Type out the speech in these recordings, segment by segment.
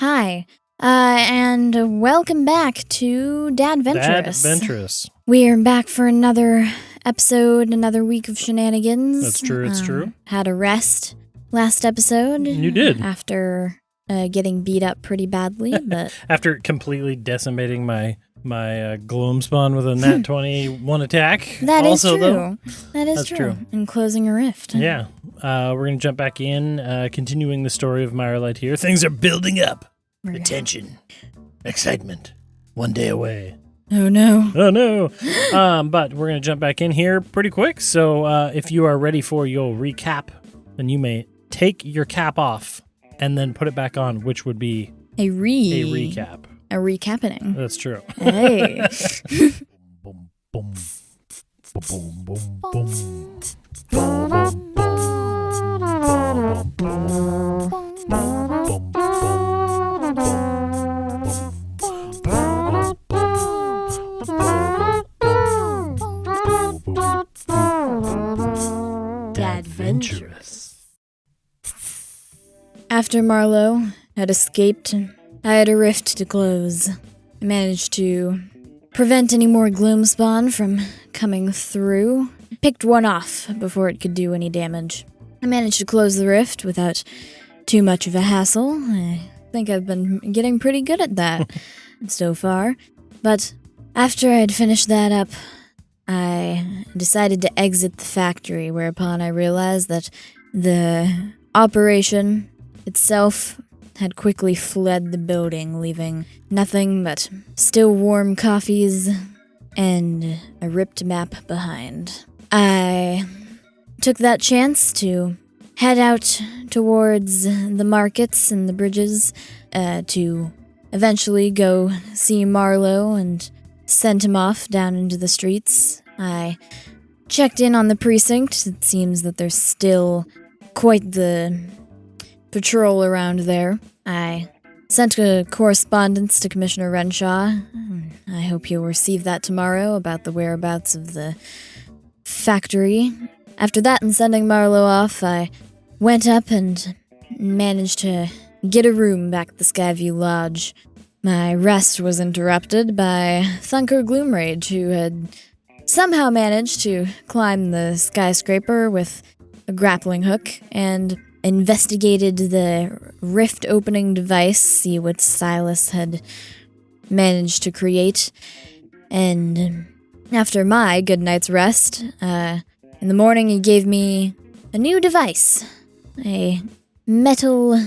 Hi, and welcome back to Dadventurous. Dadventurous. We're back for another episode, another week of shenanigans. That's true, it's true. Had a rest last episode. You did. After getting beat up pretty badly, but... After completely decimating my Gloom spawn with a nat 21 attack. That also, is true. Though, That's true. And closing a rift. Yeah. We're going to jump back in, continuing the story of Mirelight here. Things are building up. Attention. Excitement. One day away. Oh, no. Oh, no. But we're going to jump back in here pretty quick. So if you are ready for your recap, then you may take your cap off and then put it back on, which would be a recap. A recapping. That's true. Hey. Boom, boom, boom, boom, boom. Boom, Dadventurous. After Marlowe had escaped, I had a rift to close. I managed to prevent any more gloom spawn from coming through. Picked one off before it could do any damage. I managed to close the rift without too much of a hassle. I think I've been getting pretty good at that so far. But after I'd finished that up, I decided to exit the factory, whereupon I realized that the operation itself had quickly fled the building, leaving nothing but still warm coffees and a ripped map behind. I took that chance to head out towards the markets and the bridges to eventually go see Marlowe and send him off down into the streets. I checked in on the precinct. It seems that there's still quite the patrol around there. I sent a correspondence to Commissioner Renshaw. I hope you'll receive that tomorrow about the whereabouts of the factory. After that and sending Marlowe off, I went up and managed to get a room back at the Skyview Lodge. My rest was interrupted by Thunker Gloomrage, who had somehow managed to climb the skyscraper with a grappling hook and investigated the rift opening device, see what Silas had managed to create. And after my good night's rest, in the morning he gave me a new device, a metal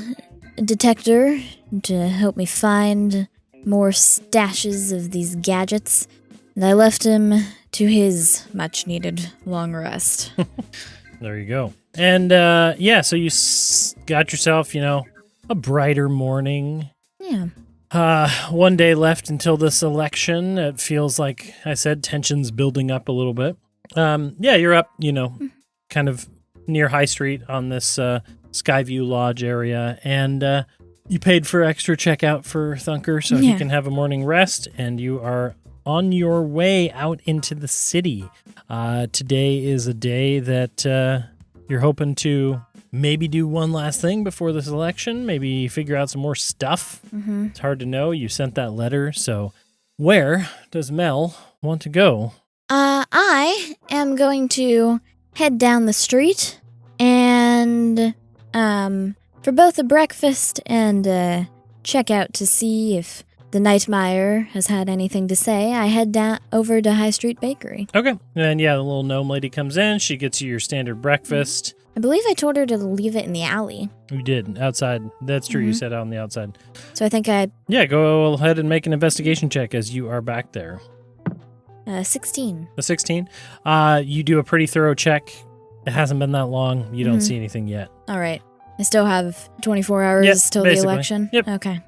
detector to help me find more stashes of these gadgets, and I left him to his much-needed long rest. There you go. And, so you got yourself, a brighter morning. Yeah. One day left until this election. It feels like, I said, tension's building up a little bit. You're up, kind of near High Street on this Skyview Lodge area, and you paid for extra checkout for Thunker so he can have a morning rest, and you are on your way out into the city. Today is a day that you're hoping to maybe do one last thing before this election, maybe figure out some more stuff. Mm-hmm. It's hard to know. You sent that letter, so where does Mel want to go? I am going to head down the street and, for both a breakfast and a checkout to see if the Nightmare has had anything to say, I head down over to High Street Bakery. Okay. And the little gnome lady comes in. She gets you your standard breakfast. I believe I told her to leave it in the alley. You did. Outside. That's true. Mm-hmm. You said out on the outside. So I think Yeah, go ahead and make an investigation check as you are back there. 16. A 16? You do a pretty thorough check. It hasn't been that long. You don't see anything yet. All right. I still have 24 hours till basically. the election? Yep. Okay.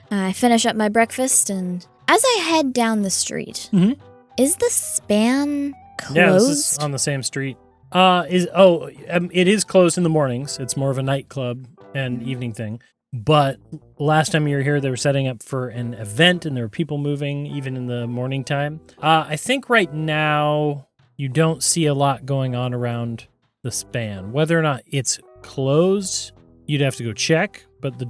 I finish up my breakfast, and as I head down the street, is the span closed? Yeah, this is on the same street. It is closed in the mornings. It's more of a nightclub and evening thing. But last time you were here, they were setting up for an event, and there were people moving even in the morning time. I think right now you don't see a lot going on around the span. Whether or not it's closed, you'd have to go check, but the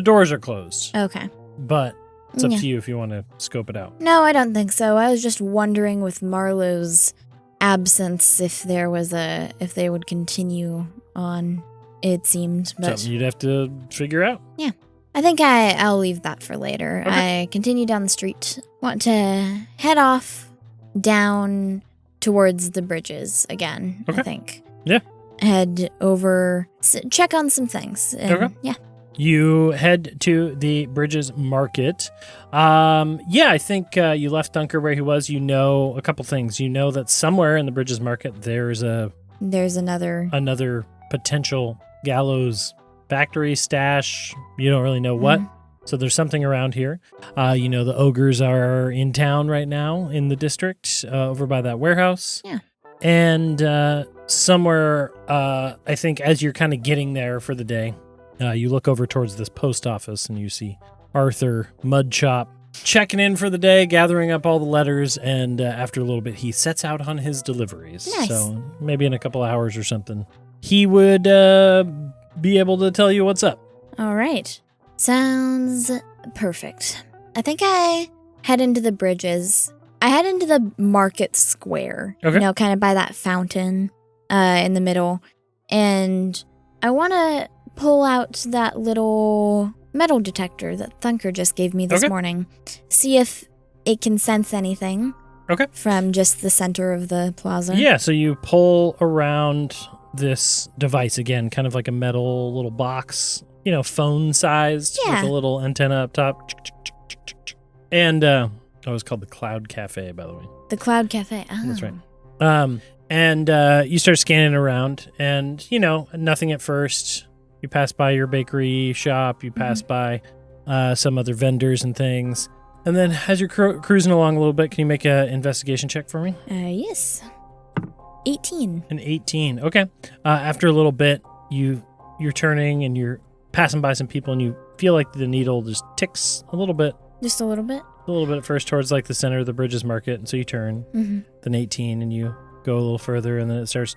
doors are closed. Okay. But it's up Yeah. to you if you want to scope it out. No, I don't think so. I was just wondering with Marlowe's absence if they would continue on, it seemed. But Something you'd have to figure out. I think I'll leave that for later. Okay. I continue down the street. Want to head off down towards the bridges again, Okay. I think. Yeah. Head over, check on some things. And Okay. Yeah. You head to the Bridges Market. I think you left Dunker where he was. You know a couple things. You know that somewhere in the Bridges Market there's another potential Gallows factory stash. You don't really know what. So there's something around here. The ogres are in town right now in the district over by that warehouse. Yeah. And somewhere, I think as you're kind of getting there for the day, you look over towards this post office and you see Arthur Mudchop checking in for the day, gathering up all the letters, and after a little bit, he sets out on his deliveries. Nice. So maybe in a couple hours or something, he would be able to tell you what's up. All right. Sounds perfect. I think I head into the bridges. I head into the market square, Okay. kind of by that fountain in the middle. And I want to pull out that little metal detector that Thunker just gave me this Okay. morning. See if it can sense anything. Okay. From just the center of the plaza. Yeah, so you pull around this device again, kind of like a metal little box, phone sized Yeah. with a little antenna up top. And it was called the Cloud Cafe, by the way. The Cloud Cafe. Oh. That's right. And you start scanning around, and nothing at first. You pass by your bakery shop, you pass by some other vendors and things, and then as you're cruising along a little bit, can you make an investigation check for me? Yes. 18. An 18. Okay. After a little bit, you're turning and you're passing by some people, and you feel like the needle just ticks a little bit. Just a little bit? A little bit at first towards like the center of the Bridges Market, and so you turn, then 18, and you go a little further, and then it starts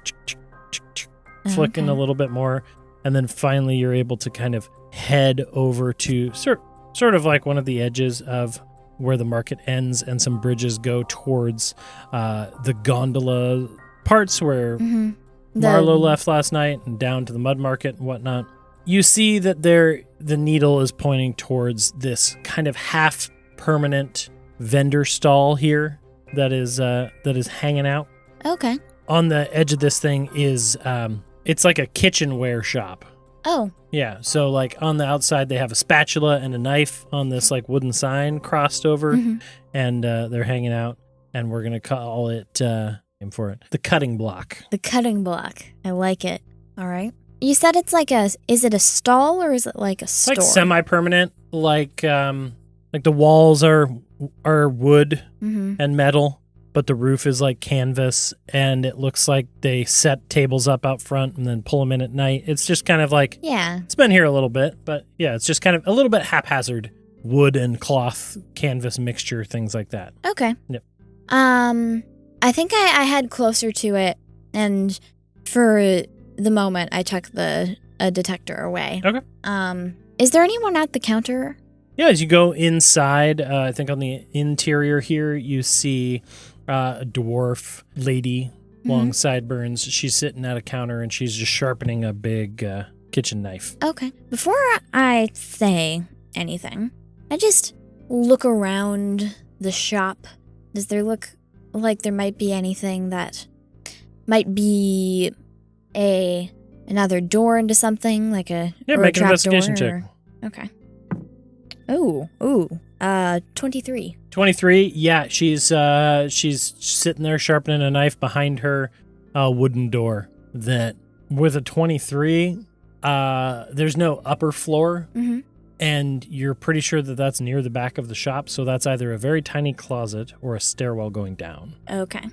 flicking a little bit more, and then finally you're able to kind of head over to sort of like one of the edges of where the market ends, and some bridges go towards the gondola parts where Marlowe left last night, and down to the mud market and whatnot. You see that the needle is pointing towards this kind of half permanent vendor stall here that is hanging out. Okay. On the edge of this thing is it's like a kitchenware shop. Oh. Yeah, so like on the outside they have a spatula and a knife on this like wooden sign crossed over, and they're hanging out, and we're gonna call it the cutting block. The cutting block. I like it. All right. You said it's is it a stall or is it like a store? Like semi-permanent, like the walls are wood and metal, but the roof is like canvas, and it looks like they set tables up out front and then pull them in at night. It's just kind of like, yeah, it's been here a little bit, but yeah, it's just kind of a little bit haphazard wood and cloth canvas mixture, things like that. Okay. Yep. I think I head closer to it, and for the moment I tuck the detector away. Okay. Is there anyone at the counter? Yeah, as you go inside, I think on the interior here, you see a dwarf lady, long sideburns. She's sitting at a counter, and she's just sharpening a big kitchen knife. Okay. Before I say anything, I just look around the shop. Does there look like there might be anything that might be another door into something, like a make an trap investigation door, check. Okay. Ooh, 23. 23. Yeah, she's sitting there sharpening a knife behind her wooden door. That with a 23, there's no upper floor, and you're pretty sure that that's near the back of the shop. So that's either a very tiny closet or a stairwell going down. Okay.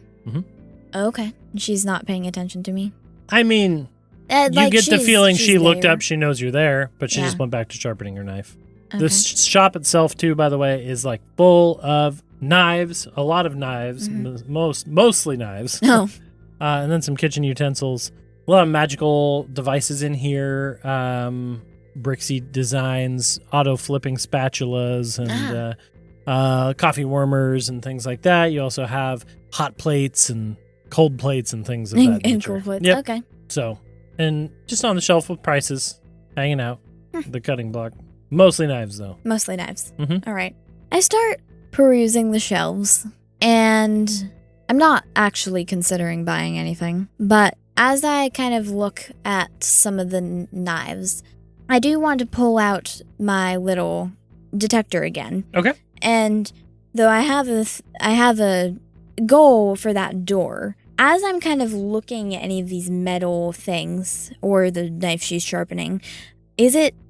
Okay. She's not paying attention to me. I mean, you get the feeling she looked up, she knows you're there, but she just went back to sharpening her knife. Okay. This shop itself, too, by the way, is like full of knives, a lot of knives, mostly knives. Oh. And then some kitchen utensils. A lot of magical devices in here. Brixie designs, auto flipping spatulas, and coffee warmers and things like that. You also have hot plates and cold plates and things of that nature. And cold plates. Yep. Okay. So, and just on the shelf with prices hanging out, the cutting block. Mostly knives, though. Mostly knives. Mm-hmm. All right. I start perusing the shelves, and I'm not actually considering buying anything, but as I kind of look at some of the knives, I do want to pull out my little detector again. Okay. And though I have a goal for that door, as I'm kind of looking at any of these metal things or the knife she's sharpening,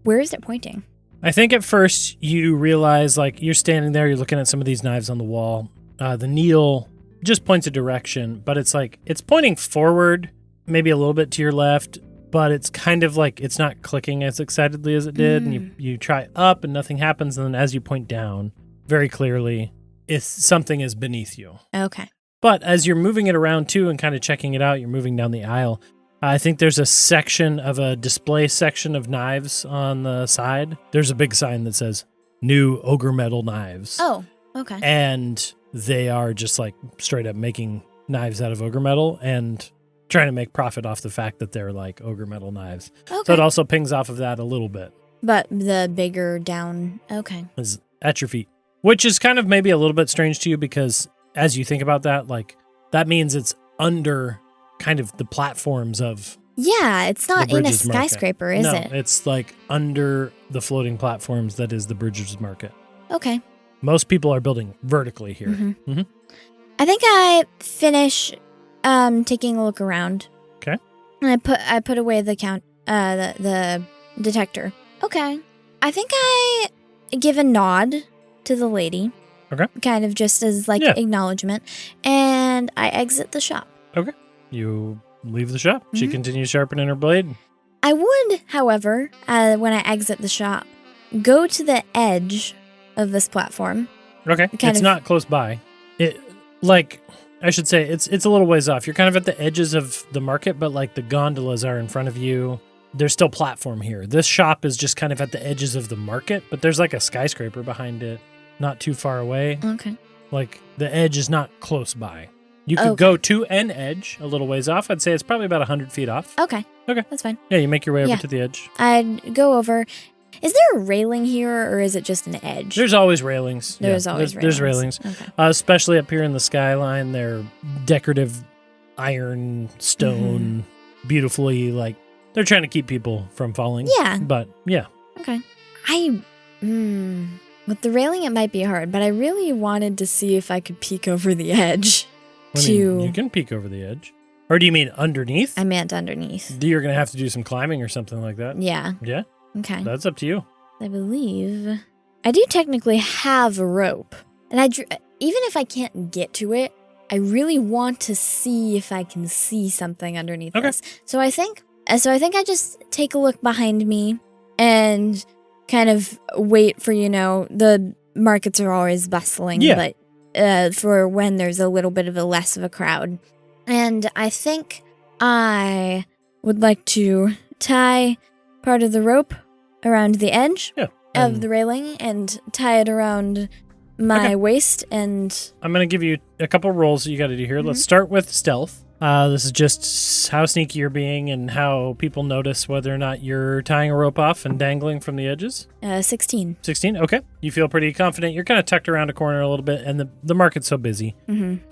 where is it pointing? I think at first you realize, like, you're standing there, you're looking at some of these knives on the wall. The needle just points a direction, but it's like, it's pointing forward, maybe a little bit to your left, but it's kind of like it's not clicking as excitedly as it did. And you try up and nothing happens. And then as you point down, very clearly, something is beneath you. Okay. But as you're moving it around too and kind of checking it out, you're moving down the aisle. I think there's a display section of knives on the side. There's a big sign that says new ogre metal knives. Oh, okay. And they are just like straight up making knives out of ogre metal and trying to make profit off the fact that they're like ogre metal knives. Okay. So it also pings off of that a little bit. But the bigger down, okay. Is at your feet, which is kind of maybe a little bit strange to you because as you think about that, like that means it's under kind of the platforms of Yeah, it's not in a Bridges Market. skyscraper, is it? No, it's like under the floating platforms that is the Bridges Market. Okay. Most people are building vertically here. Mm-hmm. Mm-hmm. I think I finish taking a look around. Okay. And I put away the detector. Okay. I think I give a nod to the lady. Okay. Kind of just as like acknowledgement. And I exit the shop. Okay. You leave the shop. She continues sharpening her blade. I would, however, when I exit the shop, go to the edge of this platform. Okay. It's not close by. I should say, it's a little ways off. You're kind of at the edges of the market, but like the gondolas are in front of you. There's still platform here. This shop is just kind of at the edges of the market, but there's like a skyscraper behind it, not too far away. Okay. Like the edge is not close by. You could go to an edge a little ways off. I'd say it's probably about 100 feet off. Okay. Okay. That's fine. Yeah, you make your way over to the edge. I'd go over. Is there a railing here, or is it just an edge? There's always railings. There's railings. Okay. Especially up here in the skyline. They're decorative iron, stone, beautifully, like, they're trying to keep people from falling. Yeah. But, yeah. Okay. With the railing, it might be hard, but I really wanted to see if I could peek over the edge. You can peek over the edge. Or do you mean underneath? I meant underneath. You're going to have to do some climbing or something like that? Yeah. Yeah? Okay. That's up to you. I believe I do technically have a rope. And even if I can't get to it, I really want to see if I can see something underneath this. So I think I just take a look behind me and kind of wait for, the markets are always bustling, but for when there's a little bit of a less of a crowd. And I think I would like to tie part of the rope around the edge of the railing and tie it around my waist. And I'm going to give you a couple rolls that you got to do here. Let's start with stealth. This is just how sneaky you're being and how people notice whether or not you're tying a rope off and dangling from the edges. 16. 16? Okay. You feel pretty confident. You're kind of tucked around a corner a little bit, and the market's so busy.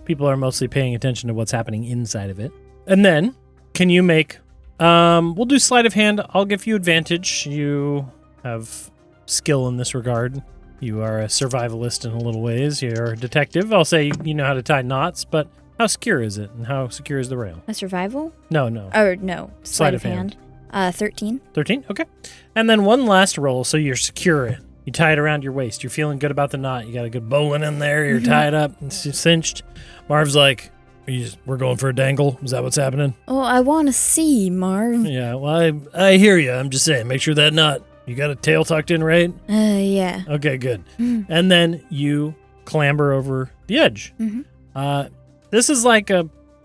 People are mostly paying attention to what's happening inside of it. And then, can you make... we'll do sleight of hand. I'll give you advantage. You have skill in this regard. You are a survivalist in a little ways. You're a detective. I'll say you know how to tie knots, but... How secure is it, and how secure is the rail? A survival? No. Or no, sleight of hand. 13. 13? Okay. And then one last roll, so you're secure. You tie it around your waist. You're feeling good about the knot. You got a good bowline in there. You're tied up. It's cinched. Marv's like, we're going for a dangle. Is that what's happening? Oh, I want to see, Marv. Yeah, well, I hear you. I'm just saying, make sure that knot, you got a tail tucked in right? Yeah. Okay, good. And then you clamber over the edge. This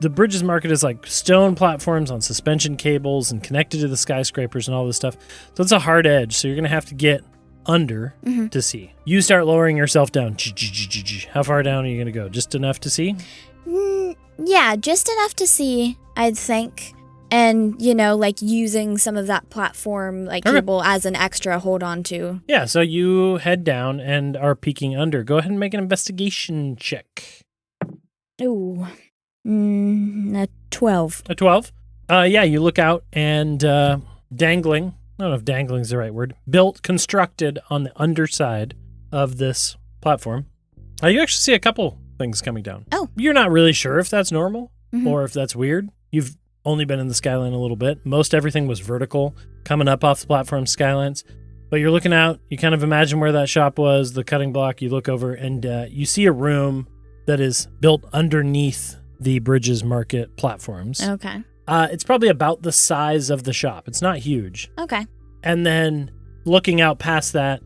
the Bridges Market is like stone platforms on suspension cables and connected to the skyscrapers and all this stuff. So it's a hard edge. So you're going to have to get under to see. You start lowering yourself down. How far down are you going to go? Just enough to see? Yeah, just enough to see, I'd think. And, like using some of that platform cable as an extra hold on to. Yeah, so you head down and are peeking under. Go ahead and make an investigation check. Ooh. A 12. A 12? Yeah, you look out and dangling, I don't know if dangling is the right word, constructed on the underside of this platform. You actually see a couple things coming down. Oh. You're not really sure if that's normal or if that's weird. You've only been in the skyline a little bit. Most everything was vertical, coming up off the platform skylines. But you're looking out, you kind of imagine where that shop was, the cutting block, you look over, and you see a room that is built underneath the Bridges Market platforms. Okay. It's probably about the size of the shop. It's not huge. Okay. And then looking out past that,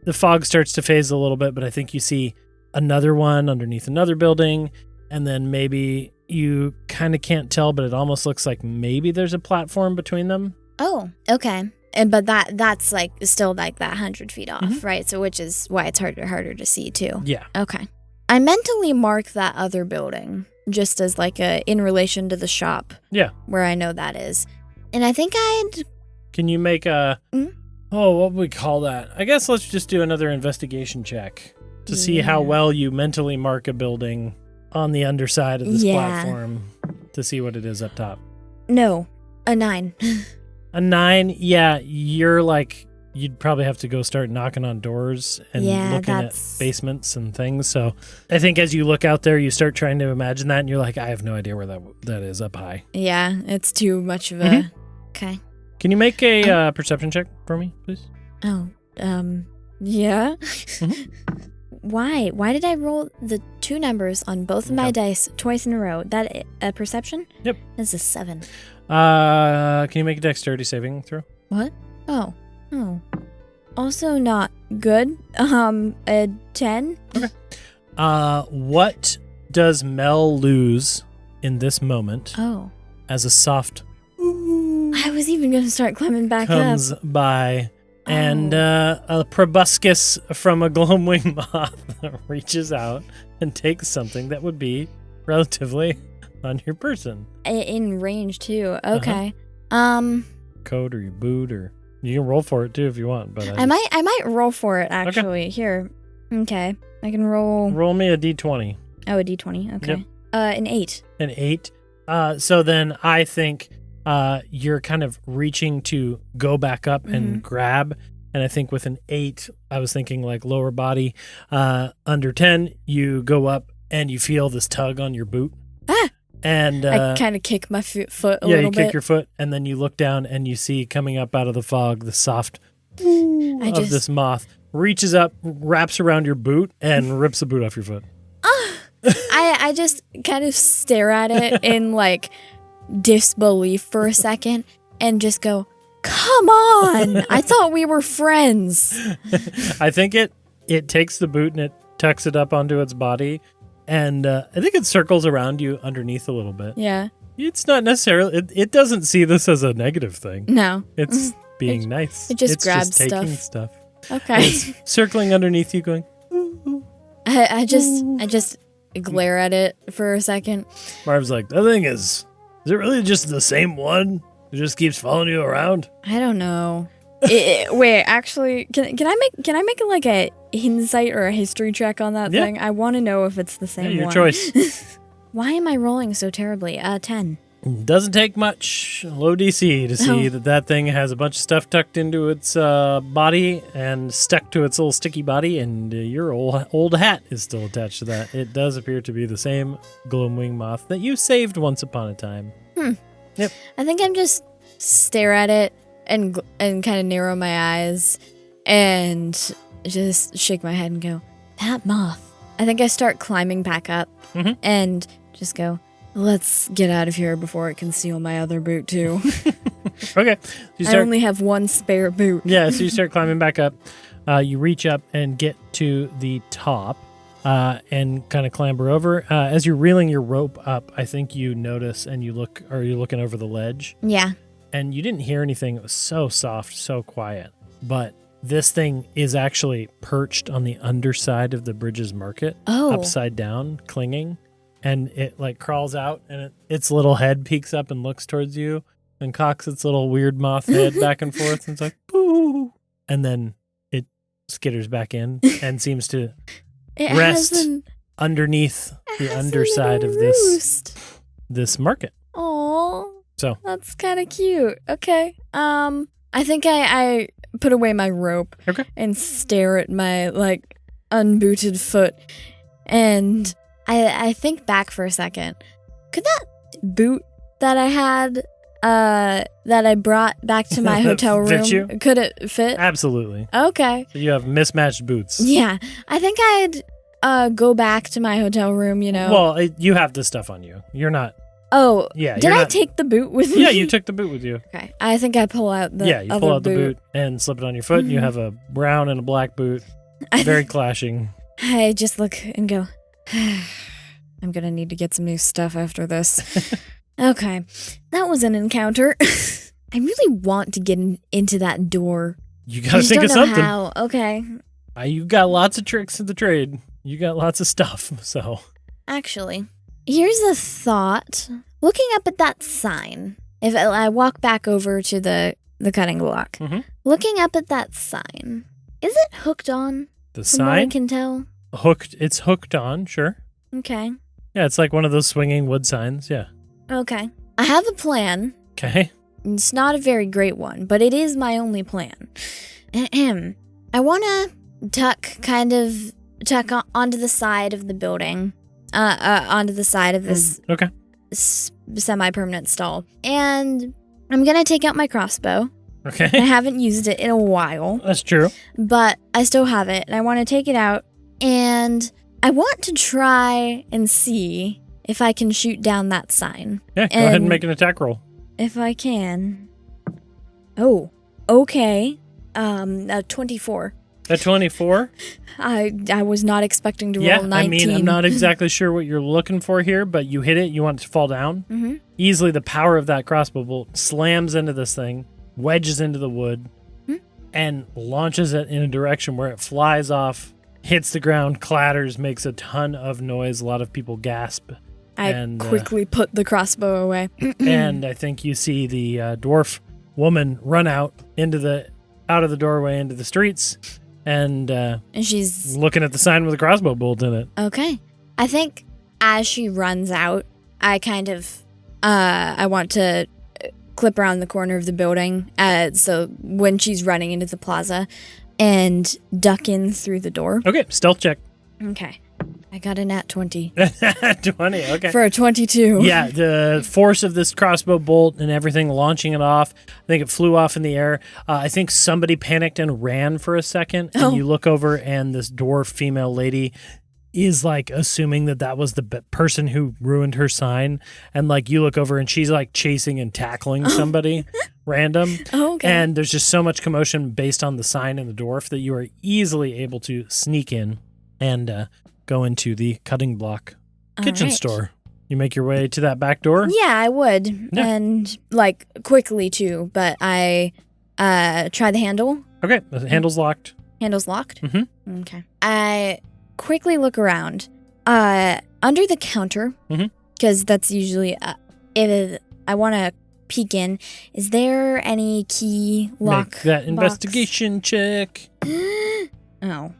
the fog starts to phase a little bit, but I think you see another one underneath another building, and then maybe you kind of can't tell, but it almost looks like maybe there's a platform between them. Oh, okay. But that's still that 100 feet off, right? So which is why it's harder to see too. Yeah. Okay. I mentally mark that other building just as in relation to the shop. Yeah. Where I know that is. And I think I'd... Can you make a... what would we call that? I guess let's just do another investigation check to see how well you mentally mark a building on the underside of this platform to see what it is up top. No, a 9. A 9? Yeah, you're you'd probably have to go start knocking on doors and looking at basements and things. So I think as you look out there, you start trying to imagine that, and you're like, I have no idea where that is up high. Yeah, it's too much of a... Okay. Can you make a perception check for me, please? Oh, yeah? Why? Why did I roll the 2 numbers on both of my dice twice in a row? That a perception? Yep. That's a 7. Can you make a dexterity saving throw? What? Oh. Also not good. A 10. Okay. What does Mel lose in this moment? Oh. As a soft I was even going to start climbing back comes up. by, and a proboscis from a glowing moth reaches out and takes something that would be relatively on your person. In range, too. Okay. Coat or your boot, or you can roll for it, too, if you want. But I might roll for it, actually. Okay. Here. Okay. I can roll... Roll me a d20. Oh, a d20. Okay. Yep. An 8. An 8. So then I think... you're kind of reaching to go back up and grab. And I think with an 8, I was thinking lower body. Under 10, you go up and you feel this tug on your boot. Ah! And I kind of kick my foot a little bit. Yeah, you kick your foot, and then you look down and you see coming up out of the fog the soft of this moth. Reaches up, wraps around your boot, and rips the boot off your foot. I just kind of stare at it in disbelief for a second and just go, come on, I thought we were friends. I think it takes the boot and it tucks it up onto its body, and I think it circles around you underneath a little bit. Yeah. It's not necessarily, it doesn't see this as a negative thing. No. It's being nice. It just grabs just taking stuff. Okay. It's circling underneath you going, ooh, ooh. I just glare at it for a second. Marv's like, that thing is it really just the same one? It just keeps following you around? I don't know. Wait, actually, can I make a insight or a history check on that thing? I want to know if it's the same one. Your choice. Why am I rolling so terribly? 10. Doesn't take much low DC to see that thing has a bunch of stuff tucked into its body and stuck to its little sticky body, and your old hat is still attached to that. It does appear to be the same glowing moth that you saved once upon a time. Yep. I think I'm just stare at it and kind of narrow my eyes and just shake my head and go, that moth. I think I start climbing back up and just go, let's get out of here before it can steal my other boot, too. Okay. I only have one spare boot. Yeah, so you start climbing back up. You reach up and get to the top. and kind of clamber over. As you're reeling your rope up, I think you notice and you're looking over the ledge. Yeah. And you didn't hear anything. It was so soft, so quiet. But this thing is actually perched on the underside of the Bridges Market, upside down, clinging. And it like crawls out and its little head peeks up and looks towards you and cocks its little weird moth head back and forth. And it's like, boo. And then it skitters back in and seems to rest underneath the underside of this market. Oh, so that's kind of cute. Okay. I think I put away my rope and stare at my like unbooted foot, and I think back for a second. Could that boot that I had that I brought back to my hotel room, fit you? Could it fit? Absolutely. Okay. So you have mismatched boots. Yeah. I think I'd go back to my hotel room, Well, you have this stuff on you. You're not. Oh. Yeah. Did I take the boot with me? Yeah, you took the boot with you. Okay. I think I pull out the you pull out the boot and slip it on your foot, and you have a brown and a black boot. Very clashing. I just look and go, I'm going to need to get some new stuff after this. Okay. That was an encounter. I really want to get into that door. You got to think of something. How. Okay. You got lots of tricks in the trade. You got lots of stuff, so. Actually, here's a thought. Looking up at that sign, if I walk back over to the cutting block, looking up at that sign, is it hooked on? The sign? From what I can tell. It's hooked on, sure. Okay. Yeah, it's like one of those swinging wood signs, yeah. Okay. I have a plan. Okay. It's not a very great one, but it is my only plan. I want to tuck onto the side of the building, onto the side of this semi-permanent stall. And I'm going to take out my crossbow. Okay. I haven't used it in a while. That's true. But I still have it, and I want to take it out, and I want to try and see if I can shoot down that sign. Yeah, go ahead and make an attack roll. If I can. Oh, okay. 24. A 24? I was not expecting to roll 19. I mean, I'm not exactly sure what you're looking for here, but you hit it, you want it to fall down. Mm-hmm. Easily the power of that crossbow bolt slams into this thing, wedges into the wood, and launches it in a direction where it flies off, hits the ground, clatters, makes a ton of noise. A lot of people gasp. I quickly put the crossbow away. And I think you see the dwarf woman run out of the doorway into the streets, and she's looking at the sign with a crossbow bolt in it. Okay. I think as she runs out, I kind of I want to clip around the corner of the building, so when she's running into the plaza, and duck in through the door. Okay, stealth check. Okay. I got a nat 20. 20, okay. For a 22. Yeah, the force of this crossbow bolt and everything launching it off, I think it flew off in the air. I think somebody panicked and ran for a second, and you look over, and this dwarf female lady is like assuming that was the person who ruined her sign, and like you look over and she's like chasing and tackling somebody random. Okay. And there's just so much commotion based on the sign and the dwarf that you are easily able to sneak in and go into the cutting block kitchen store. You make your way to that back door? Yeah, I would. Yeah. And like quickly too, but I try the handle. Okay, the handle's locked. Handle's locked? Mm-hmm. Okay. I quickly look around. Under the counter, because that's usually, if I want to peek in, is there any key lock Make that box? investigation check. Oh.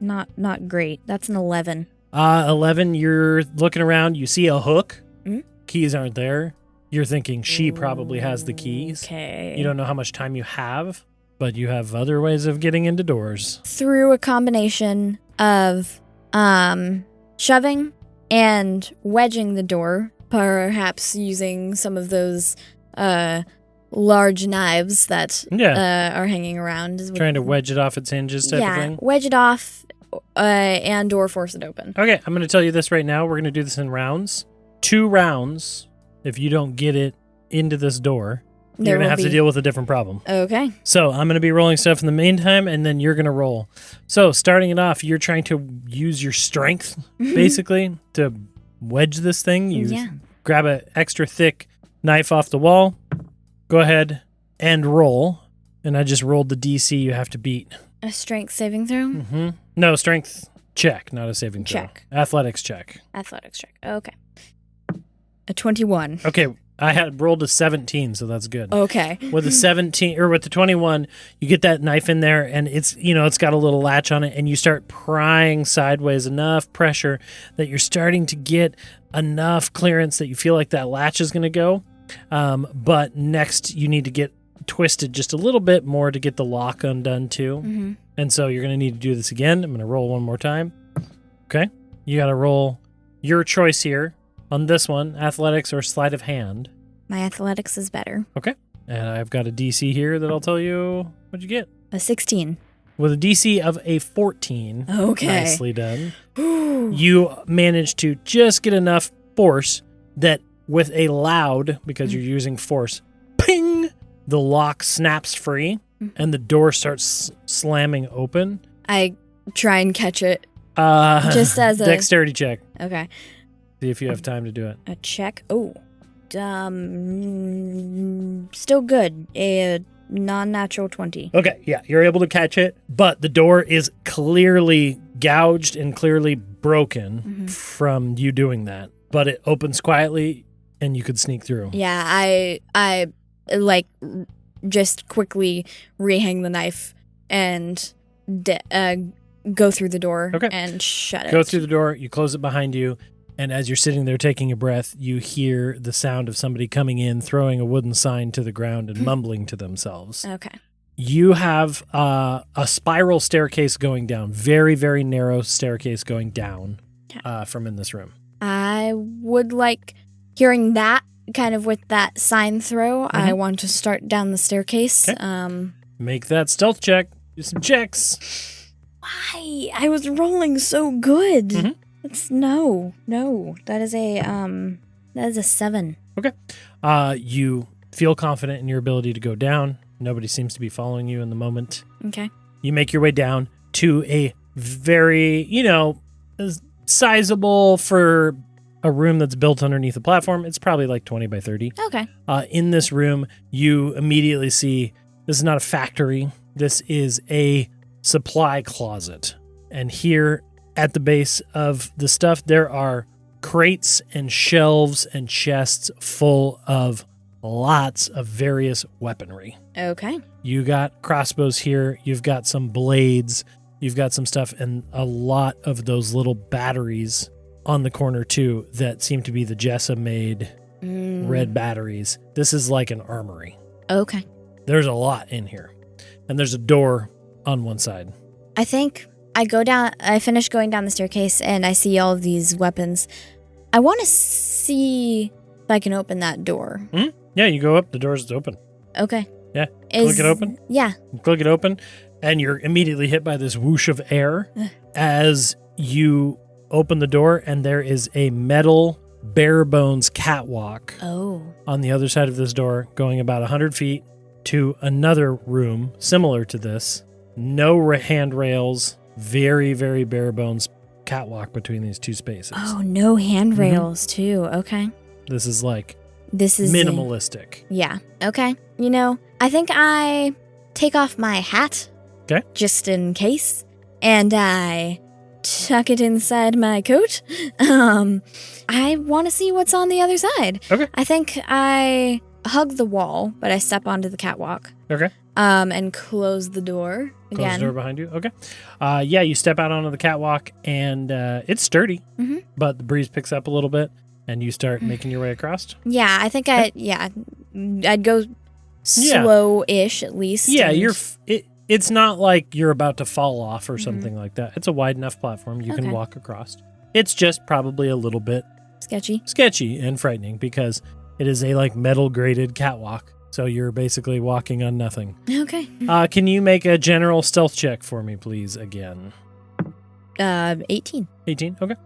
Not great. That's an 11. 11, you're looking around, you see a hook. Mm-hmm. Keys aren't there. You're thinking she probably has the keys. Okay. You don't know how much time you have, but you have other ways of getting into doors. Through a combination of shoving and wedging the door, perhaps using some of those large knives that are hanging around. Trying to wedge it off its hinges type of thing? Yeah, wedge it off and or force it open. Okay, I'm going to tell you this right now. We're going to do this in rounds. 2 rounds, if you don't get it into this door, You're going to have to deal with a different problem. Okay. So I'm going to be rolling stuff in the meantime, and then you're going to roll. So starting it off, you're trying to use your strength, basically, to wedge this thing. You grab an extra thick knife off the wall. Go ahead and roll. And I just rolled the DC you have to beat. A strength saving throw? Mm-hmm. No, strength check, not a saving throw. Check. Athletics check. Athletics check. Okay. A 21. Okay. I had rolled a 17, so that's good. Okay. With a 17 or with the 21, you get that knife in there and it's got a little latch on it and you start prying sideways, enough pressure that you're starting to get enough clearance that you feel like that latch is going to go. But next you need to get twisted just a little bit more to get the lock undone too. Mm-hmm. And so you're going to need to do this again. I'm going to roll one more time. Okay. You got to roll your choice here. On this one, athletics or sleight of hand. My athletics is better. Okay. And I've got a DC here that I'll tell you what you get. A 16. With a DC of a 14. Okay. Nicely done. You managed to just get enough force that with a loud, because you're using force, ping, the lock snaps free and the door starts slamming open. I try and catch it. Just as a dexterity check. Okay. See if you have time to do it. A check. Oh. Still good. A non-natural 20. Okay, yeah, you're able to catch it, but the door is clearly gouged and clearly broken from you doing that. But it opens quietly and you could sneak through. Yeah, I like just quickly rehang the knife and go through the door and shut it. Go through the door, you close it behind you. And as you're sitting there taking a breath, you hear the sound of somebody coming in, throwing a wooden sign to the ground and mumbling to themselves. Okay. You have a spiral staircase going down, very, very narrow staircase going down from in this room. I would like hearing that kind of with that sign throw. I want to start down the staircase. Okay. Make that stealth check. Do some checks. Why? I was rolling so good. Mm-hmm. It's no. That is a 7. Okay. You feel confident in your ability to go down. Nobody seems to be following you in the moment. Okay. You make your way down to a very, sizable for a room that's built underneath a platform. It's probably like 20 by 30. Okay. In this room, you immediately see this is not a factory. This is a supply closet. And here at the base of the stuff, there are crates and shelves and chests full of lots of various weaponry. Okay. You got crossbows here. You've got some blades. You've got some stuff and a lot of those little batteries on the corner too that seem to be the Jessa-made red batteries. This is like an armory. Okay. There's a lot in here. And there's a door on one side. I think I finish going down the staircase and I see all of these weapons. I want to see if I can open that door. Mm-hmm. Yeah, you go up, the door's open. Okay. Yeah. Click it open? Yeah. Click it open, and you're immediately hit by this whoosh of air as you open the door, and there is a metal bare bones catwalk on the other side of this door going about 100 feet to another room similar to this. No handrails. Very, very bare bones catwalk between these two spaces. Oh, no handrails too. Okay. This is minimalistic. Yeah. Okay. I think I take off my hat. Okay. Just in case. And I tuck it inside my coat. I want to see what's on the other side. Okay. I think I hug the wall, but I step onto the catwalk. Okay. And close the door again. Close the door behind you. Okay. Yeah, you step out onto the catwalk, and it's sturdy, but the breeze picks up a little bit, and you start making your way across. Yeah, I think I'd go slow-ish at least. Yeah, it's not like you're about to fall off or something like that. It's a wide enough platform you can walk across. It's just probably a little bit sketchy and frightening because it is a metal grated catwalk. So you're basically walking on nothing. Okay. Can you make a general stealth check for me, please, again? 18. 18, okay.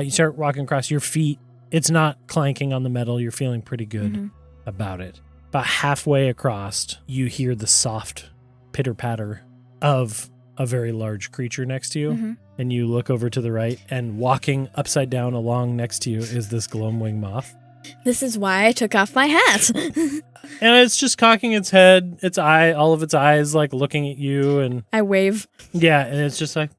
You start walking across your feet. It's not clanking on the metal. You're feeling pretty good about it. About halfway across, you hear the soft pitter-patter of a very large creature next to you. And you look over to the right, and walking upside down along next to you is this glowing moth. This is why I took off my hat. And it's just cocking its head, all of its eyes like looking at you, and I wave. yeah, and it's just like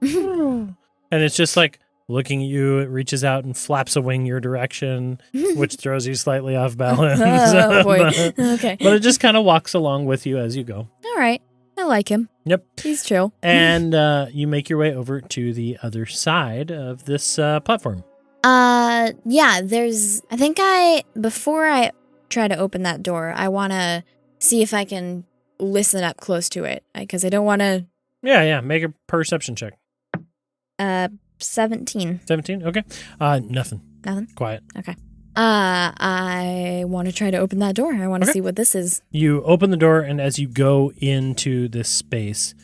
and it's just like looking at you. It reaches out and flaps a wing your direction, which throws you slightly off balance. Oh, boy. Okay. But it just kind of walks along with you as you go. All right. I like him. Yep. He's chill. And you make your way over to the other side of this platform. Yeah, before I try to open that door, I want to see if I can listen up close to it, because I don't want to... Yeah, make a perception check. 17. 17? Okay. Nothing. Nothing? Quiet. Okay. I want to try to open that door. I want to see what this is. You open the door, and as you go into this space,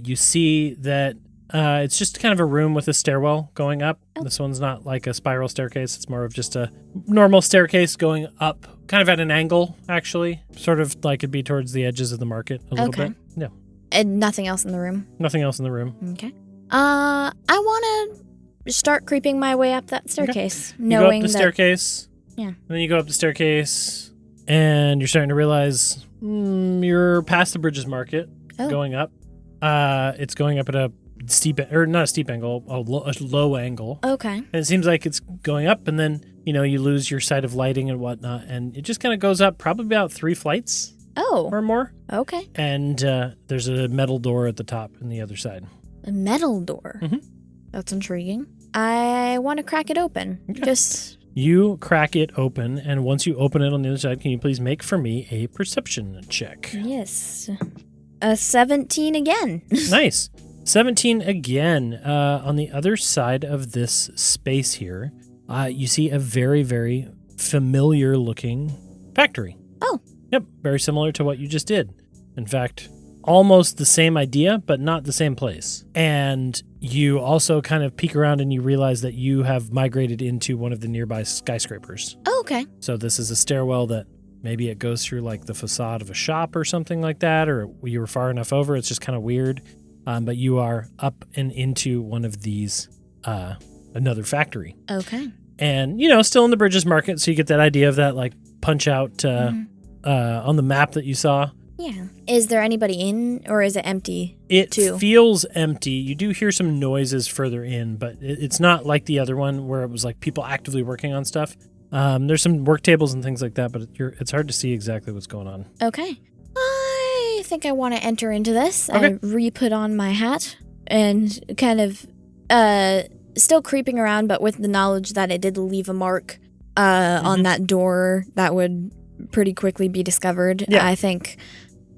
you see that it's just kind of a room with a stairwell going up. Oh. This one's not like a spiral staircase. It's more of just a normal staircase going up, kind of at an angle, actually. Sort of like it'd be towards the edges of the market a little bit. Yeah. And nothing else in the room? Nothing else in the room. Okay. I want to start creeping my way up that staircase. Okay. You go up the staircase. Yeah. And then you go up the staircase, and you're starting to realize you're past the Bridges Market going up. It's going up at a steep, or not a steep angle, a low angle. Okay. And it seems like it's going up, and then, you lose your sight of lighting and whatnot, and it just kind of goes up probably about 3 flights. Or more. Okay. And there's a metal door at the top on the other side. A metal door? Mm-hmm. That's intriguing. I want to crack it open. Okay. You crack it open, and once you open it on the other side, can you please make for me a perception check? Yes. 17 again. Nice. 17 again. On the other side of this space here, you see a very, very familiar-looking factory. Oh. Yep, very similar to what you just did. In fact, almost the same idea, but not the same place. And you also kind of peek around and you realize that you have migrated into one of the nearby skyscrapers. Oh, okay. So this is a stairwell that maybe it goes through like the facade of a shop or something like that, or you were far enough over. It's just kind of weird. But you are up and into one of these, another factory. Okay. And, still in the Bridges Market, so you get that idea of that like punch out on the map that you saw. Yeah. Is there anybody in, or is it empty? It feels empty. You do hear some noises further in, but it's not like the other one where it was like people actively working on stuff. There's some work tables and things like that, but it's hard to see exactly what's going on. Okay. I think I want to enter into this. Okay. I re-put on my hat and kind of still creeping around, but with the knowledge that it did leave a mark on that door that would pretty quickly be discovered. Yeah. I think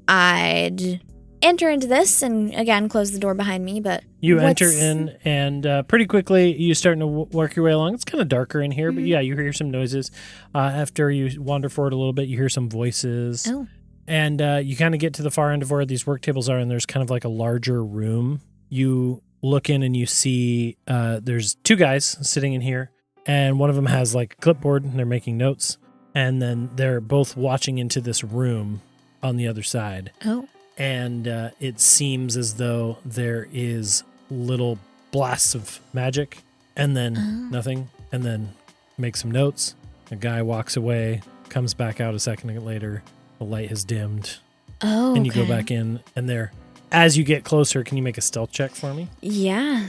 I'd enter into this and, again, close the door behind me, but... You enter in, and pretty quickly you're starting to work your way along. It's kind of darker in here, but yeah, you hear some noises. After you wander forward a little bit, you hear some voices. Oh. And you kind of get to the far end of where these work tables are, and there's kind of like a larger room. You look in and you see there's 2 guys sitting in here, and one of them has like a clipboard, and they're making notes. And then they're both watching into this room on the other side. Oh. And it seems as though there is little blasts of magic, and then nothing, and then make some notes. The guy walks away, comes back out a second later. The light has dimmed. Oh, and you go back in, and there, as you get closer, can you make a stealth check for me? Yeah.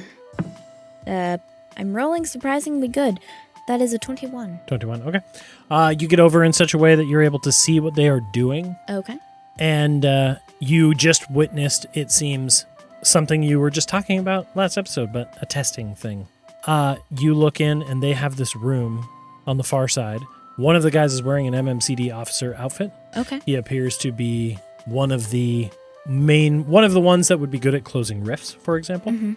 I'm rolling surprisingly good. That is a 21. 21, okay. You get over in such a way that you're able to see what they are doing. Okay. And you just witnessed, it seems, something you were just talking about last episode, but a testing thing. You look in, and they have this room on the far side. One of the guys is wearing an MMCD officer outfit. Okay. He appears to be one of the ones that would be good at closing rifts, for example. Mm-hmm.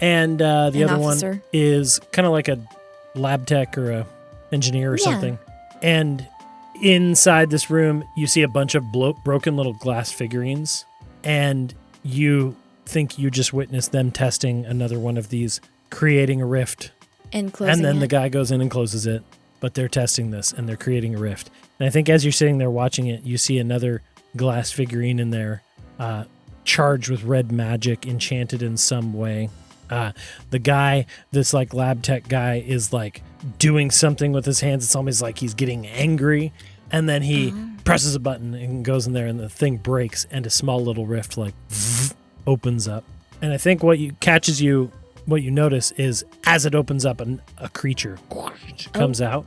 And the other officer. One is kind of like a lab tech or a engineer or something. And inside this room, you see a bunch of broken little glass figurines, and you think you just witnessed them testing another one of these, creating a rift. And closing And then it. the guy goes in and closes it. but they're testing this and they're creating a rift. And I think as you're sitting there watching it, you see another glass figurine in there, charged with red magic, enchanted in some way. The guy, this like lab tech guy, is like doing something with his hands. It's almost like he's getting angry. And then he presses a button and goes in there, and the thing breaks, and a small little rift like opens up. And I think what you notice is as it opens up, a creature comes out.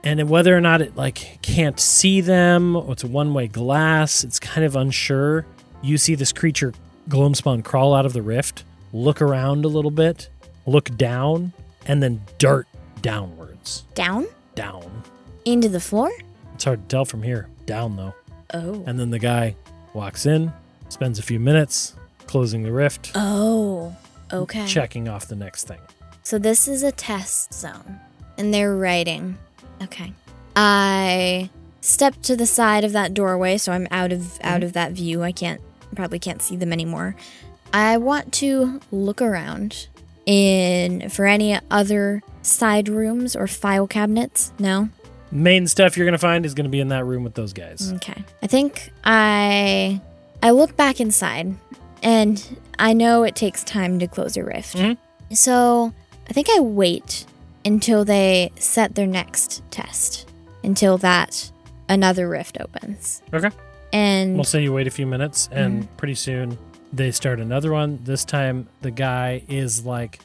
And whether or not it like can't see them, or it's a one-way glass, it's kind of unsure. You see this creature, Gloomspawn, crawl out of the rift, look around a little bit, look down, and then dart downwards. Down? Down. Into the floor? It's hard to tell from here. Down, though. Oh. And then the guy walks in, spends a few minutes, closing the rift. Oh, okay. Checking off the next thing. So this is a test zone, and they're writing. Okay. I step to the side of that doorway, so I'm out of that view. I probably can't see them anymore. I want to look around for any other side rooms or file cabinets. No? Main stuff you're going to find is going to be in that room with those guys. Okay. I think I look back inside, and I know it takes time to close a rift. Mm-hmm. So I think I wait until they set their next test, until that another rift opens. Okay. And we'll say you wait a few minutes, and pretty soon they start another one. This time the guy is like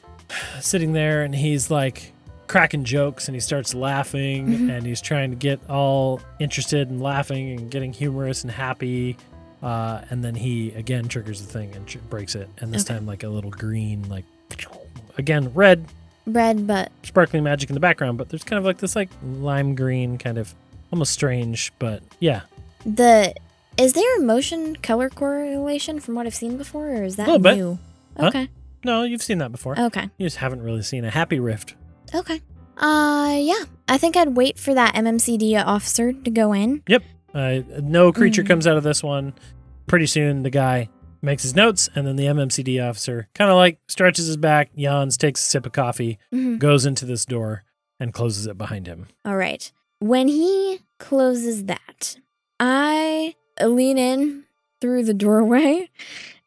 sitting there, and he's like cracking jokes, and he starts laughing, and he's trying to get all interested and laughing and getting humorous and happy. And then he again triggers the thing and breaks it. And this time like a little green, like again, red, but sparkling magic in the background. But there's kind of like this like lime green, kind of almost strange, but yeah. Is there a motion color correlation from what I've seen before, or is that new? Bit. Okay. Huh? No, you've seen that before. Okay. You just haven't really seen a happy rift. Okay. Yeah. I think I'd wait for that MMCD officer to go in. Yep. No creature comes out of this one. Pretty soon, the guy makes his notes, and then the MMCD officer kind of like stretches his back, yawns, takes a sip of coffee, goes into this door, and closes it behind him. All right. When he closes that, I lean in through the doorway,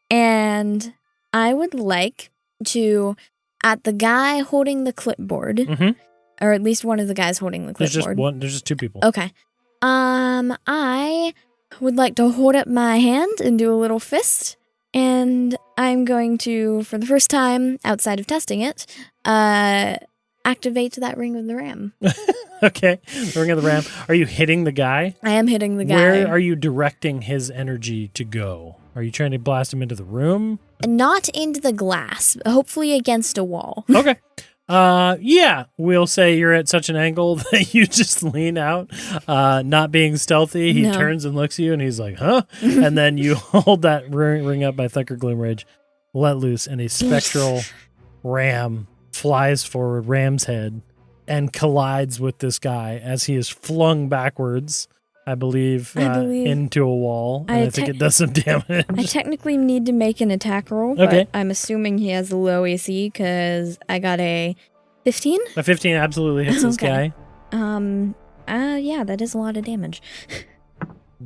and I would like to, at the guy holding the clipboard, or at least one of the guys holding the clipboard. There's just two people. Okay. I would like to hold up my hand and do a little fist, and I'm going to, for the first time outside of testing it, activate that Ring of the Ram. Okay, the Ring of the Ram. Are you hitting the guy? I am hitting the guy. Where are you directing his energy to go? Are you trying to blast him into the room? Not into the glass, hopefully against a wall. Okay. Yeah, we'll say you're at such an angle that you just lean out, not being stealthy. He turns and looks at you, and he's like, huh? And then you hold that ring up by Thucker Gloomrage, let loose, and a spectral ram flies forward, ram's head, and collides with this guy as he is flung backwards, I believe. Into a wall. And I think it does some damage. I technically need to make an attack roll, but I'm assuming he has a low AC because I got a 15. A 15 absolutely hits this guy. Yeah, that is a lot of damage.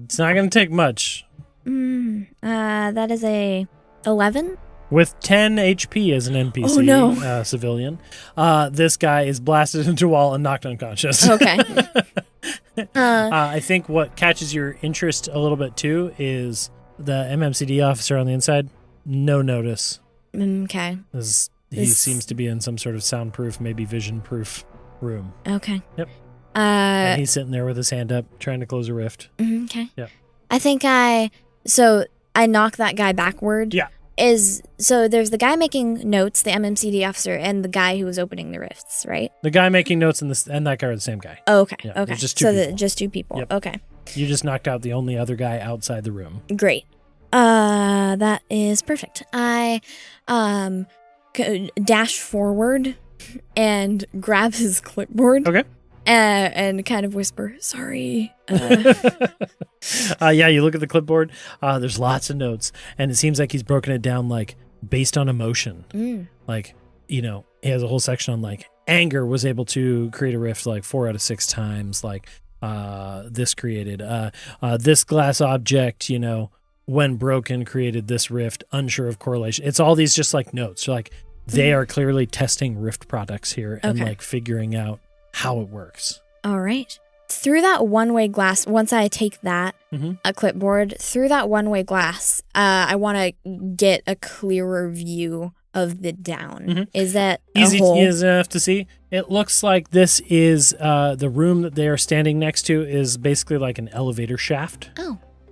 It's not going to take much. That is a 11. With 10 HP as an NPC civilian, this guy is blasted into a wall and knocked unconscious. Okay. I think what catches your interest a little bit too is the MMCD officer on the inside. No notice. Okay. He seems to be in some sort of soundproof, maybe vision-proof room. Okay. Yep. And he's sitting there with his hand up, trying to close a rift. Okay. Yep. I think I knock that guy backward. Yeah. So there's the guy making notes, the MMCD officer, and the guy who was opening the rifts, right? The guy making notes and that guy are the same guy. Oh, okay. Yeah, okay. Just two people. Just two people. Yep. Okay. You just knocked out the only other guy outside the room. Great. That is perfect. I dash forward and grab his clipboard. Okay. And kind of whisper, sorry. Yeah, you look at the clipboard. There's lots of notes, and it seems like he's broken it down like based on emotion. Like, he has a whole section on like anger was able to create a rift like 4 out of 6 times. Like this created this glass object, when broken, created this rift. Unsure of correlation. It's all these just like notes. Like they are clearly testing rift products here and like figuring out how it works. All right. Through that one-way glass, once I take that a clipboard, through that one-way glass, I want to get a clearer view of the down. Is that easy a hole? enough to see? It looks like this is the room that they are standing next to is basically like an elevator shaft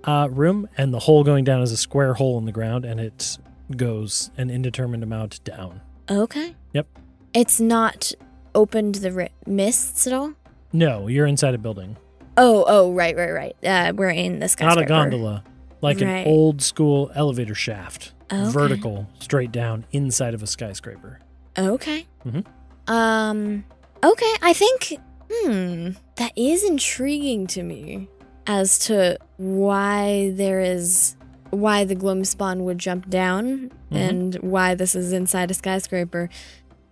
room, and the hole going down is a square hole in the ground, and it goes an indeterminate amount down. Okay. Yep. It's not opened the mists at all? No, you're inside a building. Oh, right. We're in the skyscraper. Not a gondola, like an old school elevator shaft, vertical, straight down inside of a skyscraper. Okay. Okay, I think, that is intriguing to me as to why the gloom spawn would jump down and why this is inside a skyscraper.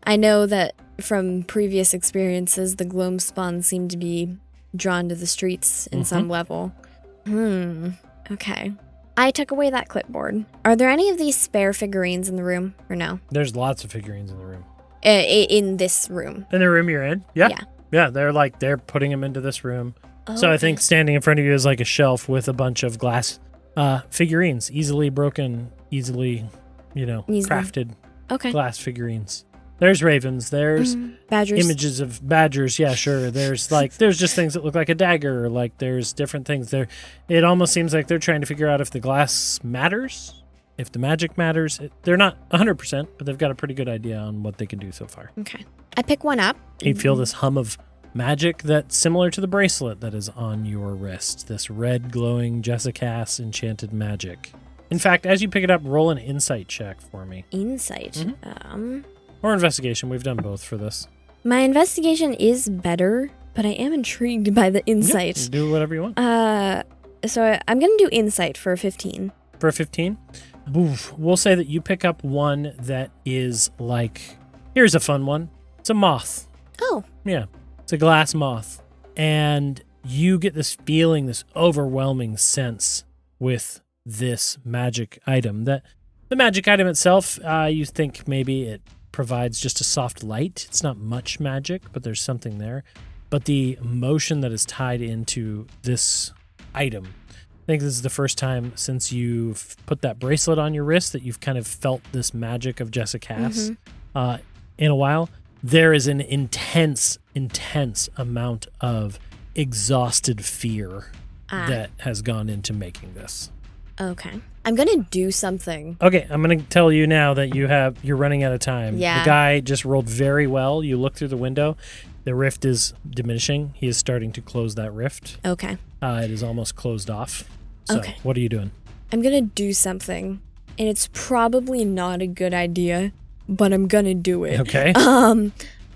I know that from previous experiences, the gloom spawn seem to be drawn to the streets in some level. Okay. I took away that clipboard. Are there any of these spare figurines in the room, or no? There's lots of figurines in the room. In this room? In the room you're in? Yeah. Yeah, they're putting them into this room. So I think standing in front of you is like a shelf with a bunch of glass figurines, easily broken, easily crafted glass figurines. There's ravens. There's badgers. Images of badgers. Yeah, sure. There's just things that look like a dagger. Like there's different things there. It almost seems like they're trying to figure out if the glass matters, if the magic matters. They're not 100%, but they've got a pretty good idea on what they can do so far. Okay. I pick one up. You feel this hum of magic that's similar to the bracelet that is on your wrist. This red glowing Jessica's enchanted magic. In fact, as you pick it up, roll an insight check for me. Insight. Or investigation. We've done both for this. My investigation is better, but I am intrigued by the insight. Yep, do whatever you want. So I'm going to do insight for a 15. For a 15? We'll say that you pick up one that is like... Here's a fun one. It's a moth. Oh. Yeah. It's a glass moth. And you get this feeling, this overwhelming sense with this magic item. That the magic item itself, you think maybe it provides just a soft light. It's not much magic, but there's something there. But the emotion that is tied into this item, I think this is the first time since you've put that bracelet on your wrist that you've kind of felt this magic of Jessica's in a while. There is an intense amount of exhausted fear that has gone into making this. Okay. I'm going to do something. Okay, I'm going to tell you now that you're running out of time. Yeah. The guy just rolled very well. You look through the window. The rift is diminishing. He is starting to close that rift. Okay. It is almost closed off. So, okay. What are you doing? I'm going to do something, and it's probably not a good idea, but I'm going to do it. Okay.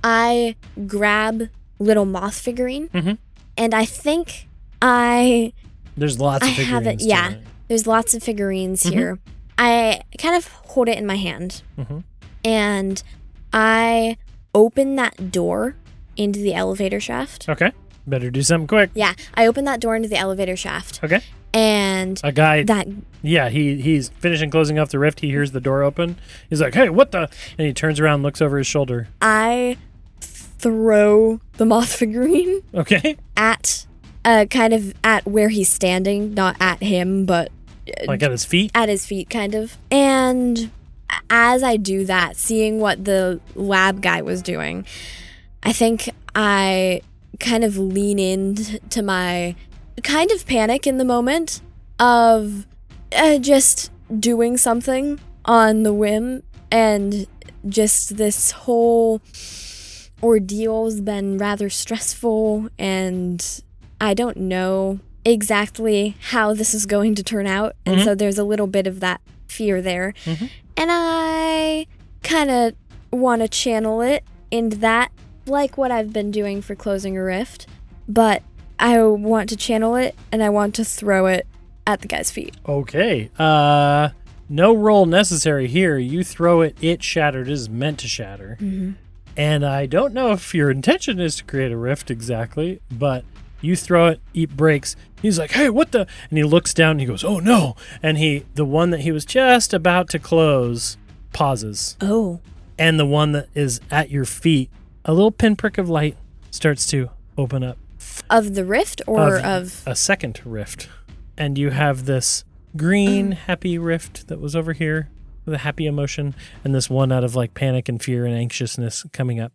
I grab little moth figurine, and I think There's lots of figurines. have it. Yeah. There's lots of figurines here. I kind of hold it in my hand, and I open that door into the elevator shaft. Okay. Better do something quick. Yeah, I open that door into the elevator shaft. Okay. And a guy he's finishing closing off the rift. He hears the door open. He's like, "Hey, what the?" And he turns around, looks over his shoulder. I throw the moth figurine. Okay. At kind of at where he's standing, not at him, but like at his feet? At his feet, kind of. And as I do that, seeing what the lab guy was doing, I think I kind of lean into my kind of panic in the moment of just doing something on the whim, and just this whole ordeal has been rather stressful, and I don't know exactly how this is going to turn out, and so there's a little bit of that fear there. And I kind of want to channel it into that, like what I've been doing for closing a rift, but I want to channel it, and I want to throw it at the guy's feet. Okay. No roll necessary here. You throw it, it shattered. It is meant to shatter. And I don't know if your intention is to create a rift exactly, but you throw it, it breaks. He's like, hey, what the? And he looks down and he goes, oh no. And the one that he was just about to close pauses. Oh. And the one that is at your feet, a little pinprick of light starts to open up. Of the rift or of? A second rift. And you have this green, happy rift that was over here with a happy emotion, and this one out of like panic and fear and anxiousness coming up.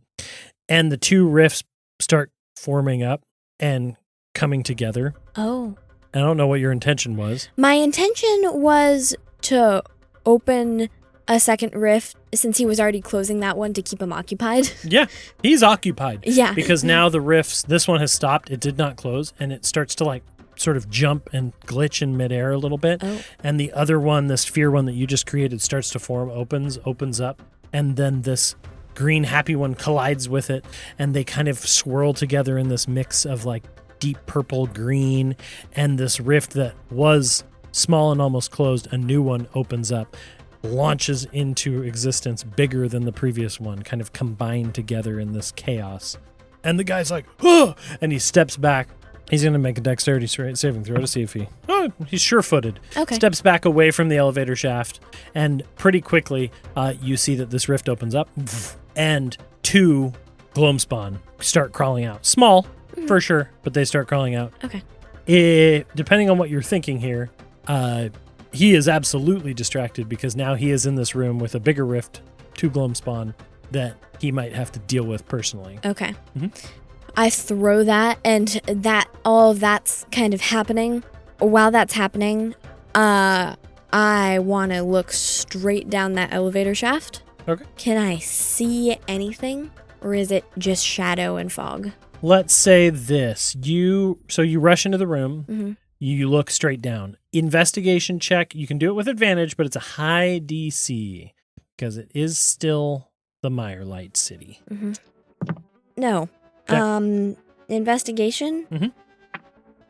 And the two rifts start forming up and coming together. Oh. I don't know what your intention was. My intention was to open a second rift since he was already closing that one to keep him occupied. Yeah, he's occupied. Yeah. Because now the rifts, this one has stopped. It did not close, and it starts to like sort of jump and glitch in midair a little bit. Oh. And the other one, this fear one that you just created, starts to form, opens up, and then this green happy one collides with it, and they kind of swirl together in this mix of like deep purple green, and this rift that was small and almost closed, a new one opens up, launches into existence bigger than the previous one, kind of combined together in this chaos. And the guy's like, oh, and he steps back. He's going to make a dexterity saving throw to see if he's sure-footed. Okay. Steps back away from the elevator shaft, and pretty quickly you see that this rift opens up, and two Gloamspawn start crawling out. Small, for sure, but they start crawling out. Okay. Depending on what you're thinking here, he is absolutely distracted because now he is in this room with a bigger rift, two Gloamspawn, that he might have to deal with personally. Okay. Mm-hmm. I throw that, and that all of that's kind of happening. While that's happening, I want to look straight down that elevator shaft. Okay. Can I see anything, or is it just shadow and fog? Let's say this. You rush into the room. Mm-hmm. You look straight down. Investigation check. You can do it with advantage, but it's a high DC because it is still the Mirelight city. Mm-hmm. No. Okay. Investigation.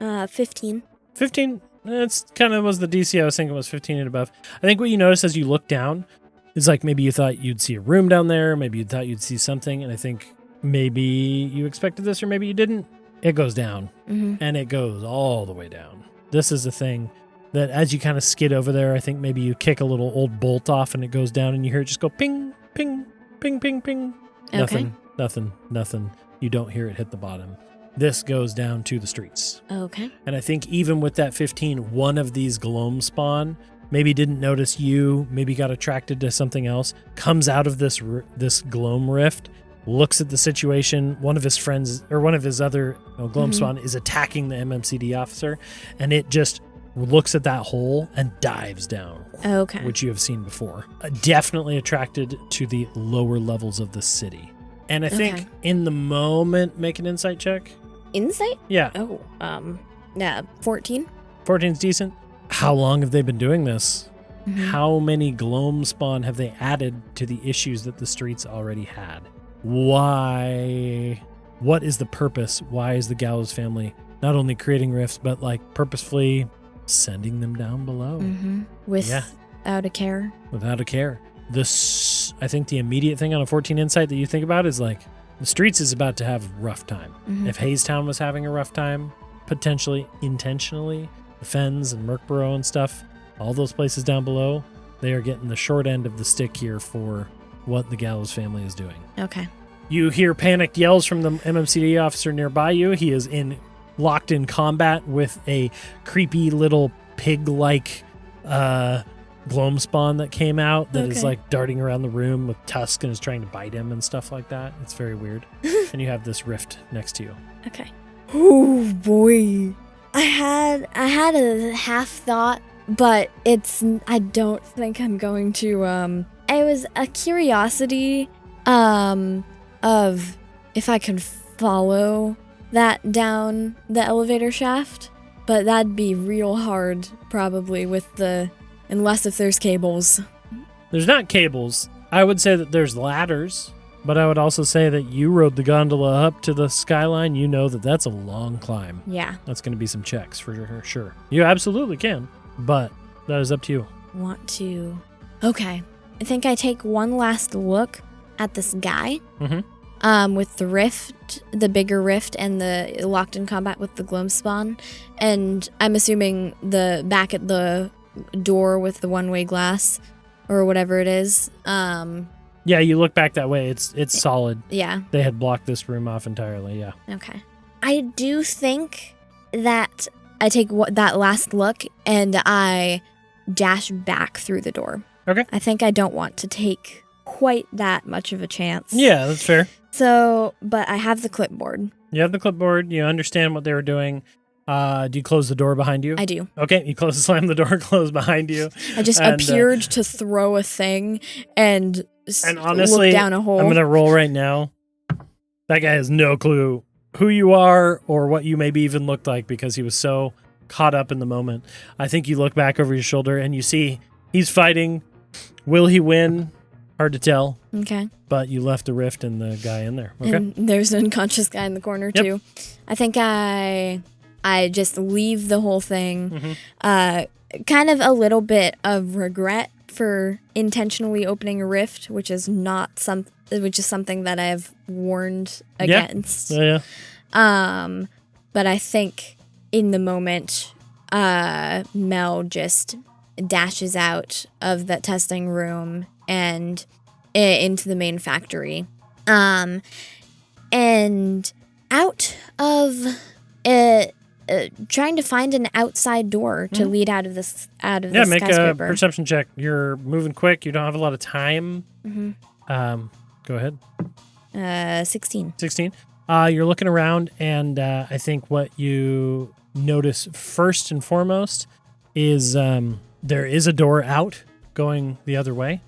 Mm-hmm. 15. 15. That's kind of was the DC I was thinking was 15 and above. I think what you notice as you look down is like maybe you thought you'd see a room down there. Maybe you thought you'd see something. And I think maybe you expected this or maybe you didn't. It goes down. Mm-hmm. And it goes all the way down. This is the thing that as you kind of skid over there, I think maybe you kick a little old bolt off and it goes down and you hear it just go ping, ping, ping, ping, ping. Okay. Nothing. You don't hear it hit the bottom. This goes down to the streets. Okay. And I think even with that 15, one of these Gloamspawn maybe didn't notice you, maybe got attracted to something else, comes out of this Gloam rift, looks at the situation. One of his friends, or one of his other Gloamspawn is attacking the MMCD officer, and it just looks at that hole and dives down. Okay. Which you have seen before. Definitely attracted to the lower levels of the city. And I think in the moment, make an insight check. Insight? Yeah. Oh, 14. 14's decent. How long have they been doing this? Mm-hmm. How many Gloamspawn have they added to the issues that the streets already had? Why? What is the purpose? Why is the Gallows family not only creating rifts, but like purposefully sending them down below? Mm-hmm. Without a care. Without a care. I think the immediate thing on a 14 insight that you think about is like the streets is about to have a rough time. Mm-hmm. If Haystown was having a rough time, potentially intentionally, the Fens and Merkborough and stuff, all those places down below, they are getting the short end of the stick here for what the Gallows family is doing. Okay. You hear panicked yells from the MMCD officer nearby you. He is locked in combat with a creepy little pig-like Gloamspawn that came out that is like darting around the room with tusks and is trying to bite him and stuff like that. It's very weird. And you have this rift next to you. Okay. Oh boy. I had a half thought, but I don't think I'm going to it was a curiosity of if I could follow that down the elevator shaft, but that'd be real hard probably unless if there's cables. There's not cables. I would say that there's ladders, but I would also say that you rode the gondola up to the skyline. You know that that's a long climb. Yeah. That's going to be some checks for sure. You absolutely can, but that is up to you. Okay. I think I take one last look at this guy. Mm-hmm. with the rift, the bigger rift, and the locked in combat with the gloom spawn. And I'm assuming the back at the door with the one-way glass or whatever it is. Yeah, you look back that way. It's solid. Yeah. They had blocked this room off entirely, yeah. Okay. I do think that I take that last look and I dash back through the door. Okay. I think I don't want to take quite that much of a chance. Yeah, that's fair. So, but I have the clipboard. You have the clipboard. You understand what they were doing. Do you close the door behind you? I do. Okay, you slam the door closed behind you. I just appeared to throw a thing and honestly, look down a hole. I'm going to roll right now. That guy has no clue who you are or what you maybe even looked like because he was so caught up in the moment. I think you look back over your shoulder and you see he's fighting. Will he win? Hard to tell. Okay. But you left the rift and the guy in there. Okay. And there's an unconscious guy in the corner too. I think I just leave the whole thing. Kind of a little bit of regret for intentionally opening a rift, which is something that I've warned against. Yeah. But I think in the moment, Mel just dashes out of that testing room and into the main factory. And out of trying to find an outside door to lead out of this make skyscraper. a perception check. You're moving quick. You don't have a lot of time. Go ahead. 16. 16. You're looking around, and I think what you notice first and foremost is there is a door out going the other way.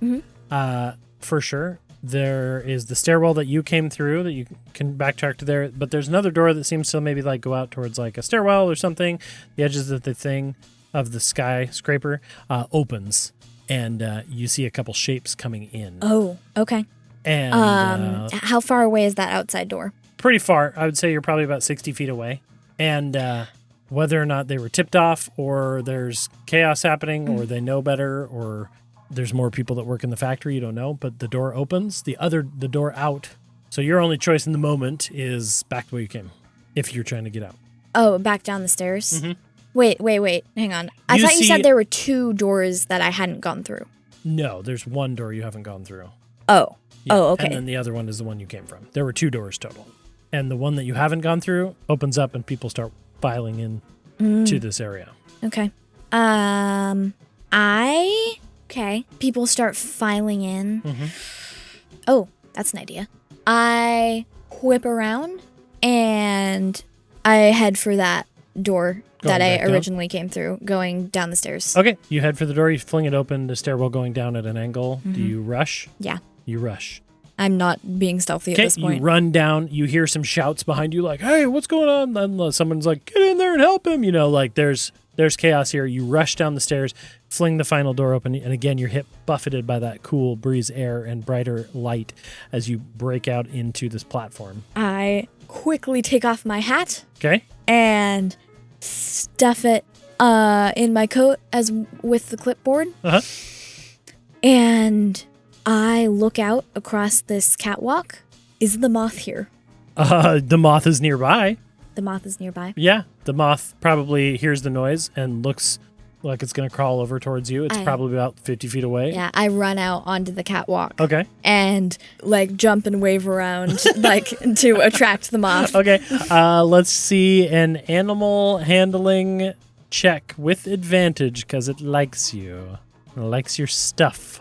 For sure. There is the stairwell that you came through that you can backtrack to there, but there's another door that seems to maybe like go out towards like a stairwell or something. The edges of the thing of the skyscraper opens, and you see a couple shapes coming in. Oh, okay. And how far away is that outside door? Pretty far. I would say you're probably about 60 feet away. And whether or not they were tipped off or there's chaos happening or they know better or there's more people that work in the factory, you don't know. But the door opens, the door out. So your only choice in the moment is back the way you came if you're trying to get out. Oh, back down the stairs? Wait. Hang on. I thought you said there were two doors that I hadn't gone through. No, there's one door you haven't gone through. Oh. Yeah, oh, okay. And then the other one is the one you came from. There were 2 doors total. And the one that you haven't gone through opens up and people start filing in to this area. Okay. People start filing in. Oh, that's an idea. I whip around and I head for that door that I originally came through, going down the stairs. Okay, you head for the door, you fling it open, the stairwell going down at an angle. Do you rush? Yeah. You rush. I'm not being stealthy at this point. You run down, you hear some shouts behind you like, hey, what's going on? Then someone's like, get in there and help him. You know, like there's chaos here. You rush down the stairs, fling the final door open, and again, you're buffeted by that cool breeze air and brighter light as you break out into this platform. I quickly take off my hat. Okay. And stuff it in my coat as with the clipboard. And I look out across this catwalk. Is the moth here? The moth is nearby. The moth is nearby? Yeah. The moth probably hears the noise and looks like it's going to crawl over towards you. It's probably about 50 feet away. Yeah, I run out onto the catwalk. Okay. And like jump and wave around like to attract the moth. Okay. Let's see an animal handling check with advantage because it likes you. It likes your stuff.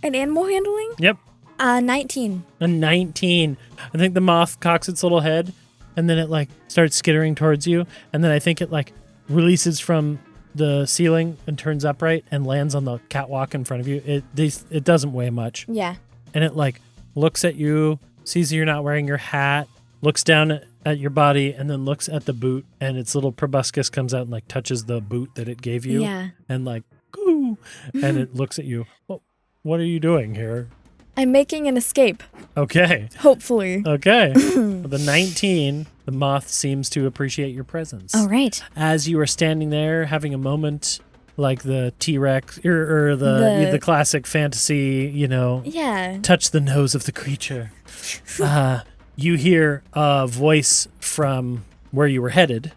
An animal handling? Yep. 19. A 19. I think the moth cocks its little head and then it like starts skittering towards you. And then I think it like releases from the ceiling and turns upright and lands on the catwalk in front of you. It doesn't weigh much. Yeah. And it like looks at you, sees you're not wearing your hat, looks down at your body, and then looks at the boot, and its little proboscis comes out and like touches the boot that it gave you. Yeah. And like, goo, and it looks at you. Well, what are you doing here? I'm making an escape. Okay. Hopefully. Okay. With the 19, the moth seems to appreciate your presence. All right. As you are standing there having a moment like the T-Rex or the classic fantasy, Yeah. touch the nose of the creature. You hear a voice from where you were headed,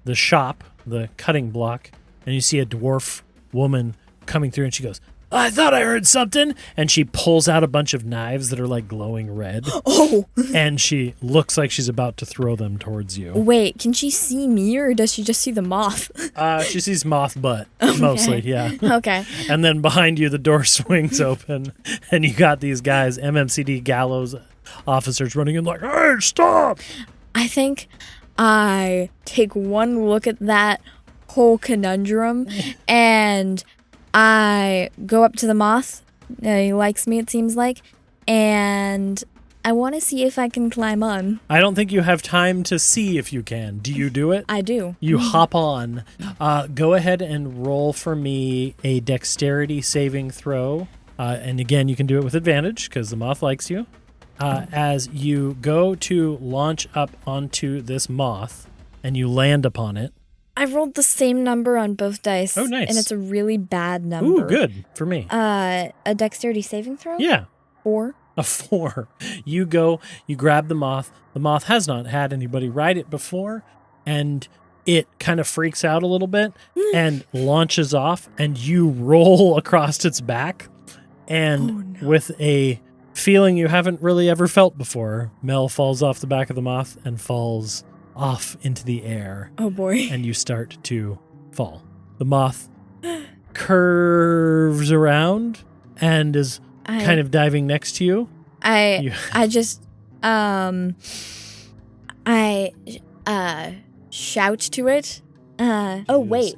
the shop, the cutting block, and you see a dwarf woman coming through, and she goes, I thought I heard something. And she pulls out a bunch of knives that are like glowing red. Oh. And she looks like she's about to throw them towards you. Wait, can she see me or does she just see the moth? She sees moth butt, mostly, yeah. Okay. And then behind you, the door swings open, and you got these guys, MMCD Gallows officers running in like, hey, stop! I think I take one look at that whole conundrum and I go up to the moth. He likes me, it seems like. And I want to see if I can climb on. I don't think you have time to see if you can. Do you do it? I do. You hop on. Go ahead and roll for me a dexterity saving throw. And again, you can do it with advantage because the moth likes you. As you go to launch up onto this moth and you land upon it. I rolled the same number on both dice. Oh, nice. And it's a really bad number. Ooh, good for me. A dexterity saving throw? Yeah. 4. A 4. You go, you grab the moth. The moth has not had anybody ride it before, and it kind of freaks out a little bit and launches off, and you roll across its back. And with a feeling you haven't really ever felt before, Mel falls off the back of the moth and falls off into the air. Oh boy. And you start to fall. The moth curves around and is kind of diving next to you. I shout to it. Oh wait,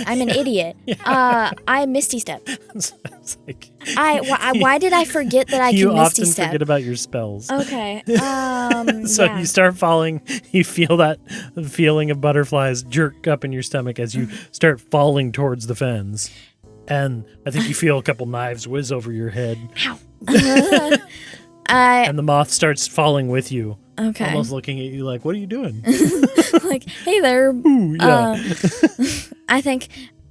I'm an idiot. Yeah. I Misty Step. It's like, Why did I forget that I you can Misty often Step? forget about your spells. Okay. So yeah. you start falling. You feel that feeling of butterflies jerk up in your stomach as you start falling towards the fens. And I think you feel a couple knives whiz over your head. Ow. And the moth starts falling with you. Okay. Almost looking at you like, what are you doing? Like, hey there. Ooh, yeah. I think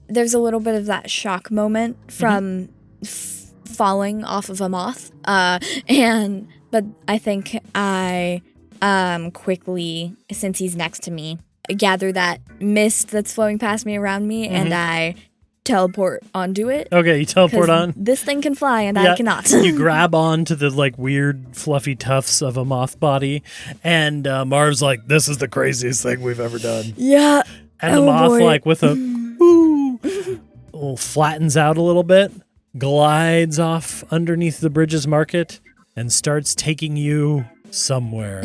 there's a little bit of that shock moment from falling off of a moth. But I think I quickly, since he's next to me, gather that mist that's flowing past me around me, and I teleport onto it. Okay, you teleport on. This thing can fly and I cannot. You grab onto the like weird fluffy tufts of a moth body, and Marv's like, "This is the craziest thing we've ever done." Yeah. And the moth, like with a flattens out a little bit, glides off underneath the Bridges Market, and starts taking you somewhere.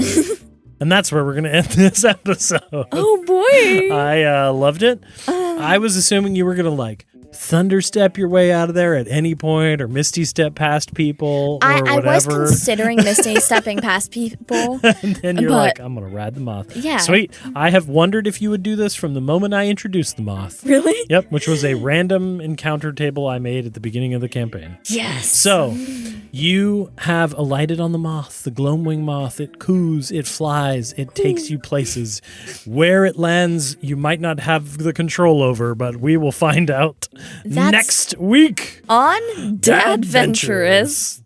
And that's where we're going to end this episode. Oh, boy. I loved it. I was assuming you were going to like thunderstep your way out of there at any point or misty step past people or I whatever. was considering misty stepping past people. And then you're like, I'm going to ride the moth. Yeah. Sweet. I have wondered if you would do this from the moment I introduced the moth. Really? Yep, which was a random encounter table I made at the beginning of the campaign. Yes. So, you have alighted on the moth, the glowing moth. It coos, it flies, it takes you places. Where it lands, you might not have the control over, but we will find out next week on Dadventurous.